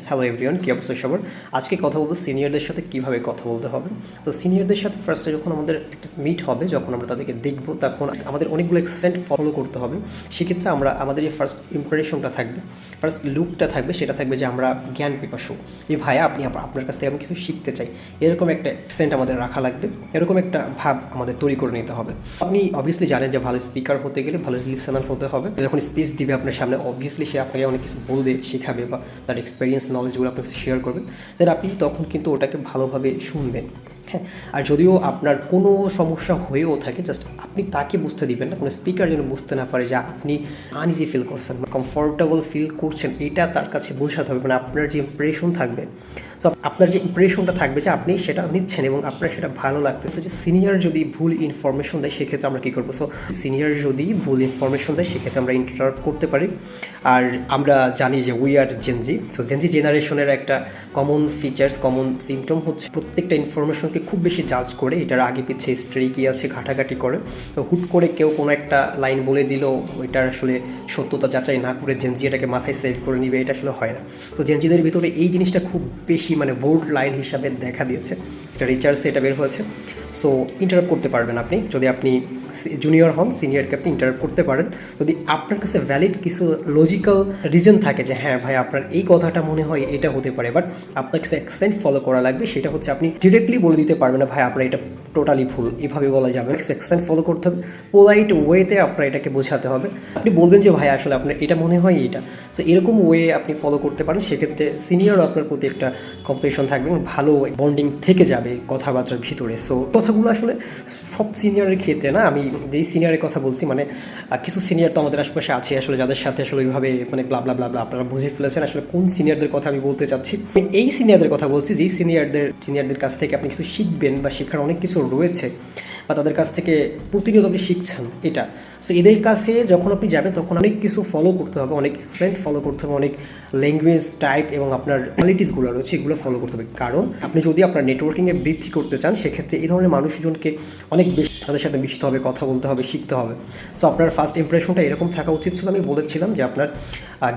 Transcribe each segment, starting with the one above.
Hello everyone, কী অবস্থা সবার? আজকে কথা বলবো সিনিয়রদের সাথে কীভাবে কথা বলতে হবে। তো সিনিয়রদের সাথে ফার্স্টে যখন আমাদের একটা মিট হবে, যখন আমরা তাদেরকে দেখবো, তখন আমাদের অনেকগুলো এক্সেন্ট ফলো করতে হবে। সেক্ষেত্রে আমাদের যে ফার্স্ট ইমপ্রেশনটা থাকবে, ফার্স্ট লুকটা থাকবে, সেটা থাকবে যে আমরা জ্ঞান পিপাসু, যে ভাইয়া আপনি আপনার কাছ থেকে আমি কিছু শিখতে চাই, এরকম একটা এক্সেন্ট আমাদের রাখা লাগবে, এরকম একটা ভাব আমাদের তৈরি করে নিতে হবে। আপনি অবভিয়াসলি জানেন যে ভালো স্পিকার হতে গেলে ভালো লিসেনার হতে হবে। যখন স্পিচ দিবে আপনার সামনে, অবভিয়াসলি সে আপনাকে অনেক কিছু বলবে, শেখাবে বা তার এক্সপিরিয়েন্স নলেজগুলো আপনার কাছে শেয়ার করবে, দেন আপনি তখন কিন্তু ওটাকে ভালোভাবে শুনবেন। হ্যাঁ, আর যদিও আপনার কোনো সমস্যা হয়েও থাকে, জাস্ট আপনি তাকে বুঝতে দিবেন না, কোনো স্পিকার যেন বুঝতে না পারে যে আপনি আনইজি ফিল করছেন, কমফোর্টেবল ফিল করছেন, এটা তার কাছে বোঝাতে হবে। মানে আপনার যে ইমপ্রেশন থাকবে, সো আপনার যে ইমপ্রেশনটা থাকবে যে আপনি সেটা নিচ্ছেন এবং আপনার সেটা ভালো লাগতেছে। যে সিনিয়র যদি ভুল ইনফরমেশন দেয়, সেক্ষেত্রে আমরা কী করবো? সো সিনিয়র যদি ভুল ইনফরমেশন দেয়, সেক্ষেত্রে আমরা ইন্টারাপ্ট করতে পারি। আর আমরা জানি যে we are Gen Z, so Gen Z জেনারেশনের একটা কমন ফিচার্স, কমন সিমটম হচ্ছে প্রত্যেকটা ইনফরমেশনকে খুব বেশি জাজ করে, এটার আগে পিছিয়ে হিস্ট্রি কী আছে ঘাটাঘাটি করে। তো হুট করে কেউ কোনো একটা লাইন বলে দিল, ওইটার আসলে সত্যতা যাচাই না করে জেনজি এটাকে মাথায় সেভ করে নিবে, এটা আসলে হয় না। তো জেনজিদের ভিতরে এই জিনিসটা খুব বেশি মানে বোল্ড লাইন হিসাবে দেখা দিয়েছে, এটা রিচার্সে এটা বের হয়েছে। সো ইন্টারাপ্ট করতে পারবেন আপনি, যদি আপনি জুনিয়র হন, সিনিয়রকে আপনি ইন্টারাপ্ট করতে পারেন যদি আপনার কাছে ভ্যালিড কিছু লজিক্যাল রিজন থাকে যে হ্যাঁ ভাই আপনার এই কথাটা মনে হয় এটা হতে পারে, বাট আপনার কাছে এক্সেন্ট ফলো করা লাগবে। সেটা হচ্ছে আপনি ডিরেক্টলি বলে দিতে পারবেন না ভাই আপনার এটা টোটালি ভুল, এভাবে বলা যাবে না। এক্সেন্ট ফলো করতে হবে, পোলাইট ওয়েতে আপনার এটাকে বোঝাতে হবে। আপনি বলবেন যে ভাই আসলে আপনার এটা মনে হয় এটা, সো এরকম ওয়ে আপনি ফলো করতে পারেন। সেক্ষেত্রে সিনিয়র আপনার প্রতি একটা কম্পিটিশন থাকবে এবং ভালো বন্ডিং থেকে যাবে কথাবার্তার ভিতরে। সো কথাগুলো আসলে সব সিনিয়রের ক্ষেত্রে না, আমি যেই সিনিয়রের কথা বলছি, মানে কিছু সিনিয়র তো আমাদের আশেপাশে আছে আসলে, যাদের সাথে আসলে ওইভাবে মানে ব্লা ব্লা ব্লা ব্লা আপনারা বুঝে ফেলেছেন আসলে কোন সিনিয়রদের কথা আমি বলতে চাচ্ছি। আমি এই সিনিয়রদের কথা বলছি, যেই সিনিয়রদের কাছ থেকে আপনি কিছু শিখবেন বা শেখার অনেক কিছু রয়েছে, বা তাদের কাছ থেকে প্রতিনিয়ত আপনি শিখছেন এটা। সো এদের কাছে যখন আপনি যাবেন, তখন অনেক কিছু ফলো করতে হবে, অনেক সেন্ট ফলো করতে হবে, অনেক ল্যাঙ্গুয়েজ টাইপ এবং আপনার কোয়ালিটিসগুলো রয়েছে এগুলো ফলো করতে হবে। কারণ আপনি যদি আপনার নেটওয়ার্কিংয়ে বৃদ্ধি করতে চান, সেক্ষেত্রে এই ধরনের মানুষজনকে অনেক বেশি তাদের সাথে মিশতে হবে, কথা বলতে হবে, শিখতে হবে। সো আপনার ফার্স্ট ইমপ্রেশনটা এরকম থাকা উচিত ছিল। আমি বলেছিলাম যে আপনার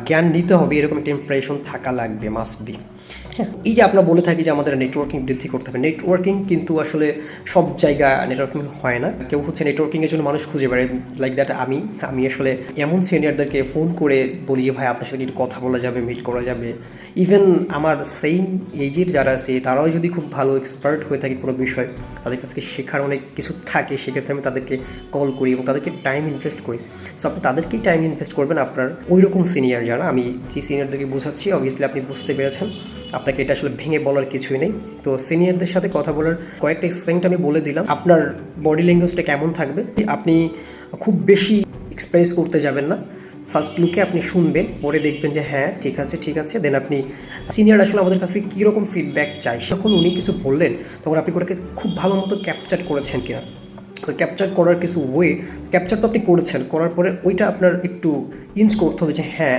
জ্ঞান নিতে হবে, এরকম একটা ইমপ্রেশন থাকা লাগবে, মাস্ট বি। হ্যাঁ, এই যে আপনারা বলে থাকি যে আমাদের নেটওয়ার্কিং বৃদ্ধি করতে হবে, নেটওয়ার্কিং কিন্তু আসলে সব জায়গা নেটওয়ার্কিং হয় না। কেউ হচ্ছে নেটওয়ার্কিংয়ের জন্য মানুষ খুঁজে বেড়ায়, লাইক দ্যাট আমি আসলে এমন সিনিয়রদেরকে ফোন করে বলি যে ভাই আপনার সাথে একটু কথা বলা যাবে, মিট করা যাবে। ইভেন আমার সেম এজের যারা আছে, তারাও যদি খুব ভালো এক্সপার্ট হয়ে থাকে কোনো বিষয়, তাদের কাছ থেকে শেখার অনেক কিছু থাকে, সেক্ষেত্রে আমি তাদেরকে কল করি এবং তাদেরকে টাইম ইনভেস্ট করি। সো আপনি তাদেরকেই টাইম ইনভেস্ট করবেন, আপনার ওই রকম সিনিয়র যারা, আমি যে সিনিয়রদেরকে বোঝাচ্ছি অবভিয়াসলি আপনি বুঝতে পেরেছেন, আপনাকে এটা আসলে ভেঙে বলার কিছুই নেই। তো সিনিয়রদের সাথে কথা বলার কয়েকটা এক্সেন্ট আমি বলে দিলাম। আপনার বডি ল্যাঙ্গুয়েজটা কেমন থাকবে, আপনি খুব বেশি এক্সপ্রেস করতে যাবেন না। ফার্স্ট লুকে আপনি শুনবেন, পরে দেখবেন যে হ্যাঁ ঠিক আছে ঠিক আছে, দেন আপনি সিনিয়র আসলে আমাদের কাছে কীরকম ফিডব্যাক চাই, যখন উনি কিছু বললেন তখন আপনি ওটাকে খুব ভালো মতো ক্যাপচার করেছেন কিনা। তো ক্যাপচার করার কিছু ওয়ে, ক্যাপচার তো আপনি করেছেন, করার পরে ওইটা আপনার একটু ইঞ্চ করতে হবে যে হ্যাঁ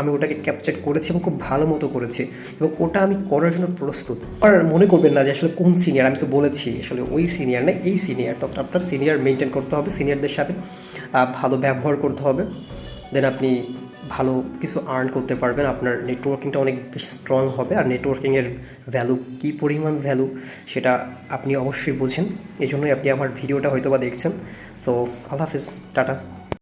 আমি ওটাকে ক্যাপচার করেছি এবং খুব ভালো মতো করেছি এবং ওটা আমি করার জন্য প্রস্তুত। আর মনে করবেন না যে আসলে কোন সিনিয়র, আমি তো বলেছি আসলে ওই সিনিয়র না, এই সিনিয়র। তো আপনার সিনিয়র মেনটেন করতে হবে, সিনিয়রদের সাথে ভালো ব্যবহার করতে হবে, দেন আপনি ভালো কিছু আর্ন করতে পারবেন, আপনার নেটওয়ার্কিংটা অনেক বেশি স্ট্রং হবে। আর নেটওয়ার্কিংয়ের ভ্যালু কী পরিমাণ ভ্যালু, সেটা আপনি অবশ্যই বোঝেন, এই জন্যই আপনি আমার ভিডিওটা হয়তো বা দেখছেন। সো আল্লাহ হাফিজ, টাটা।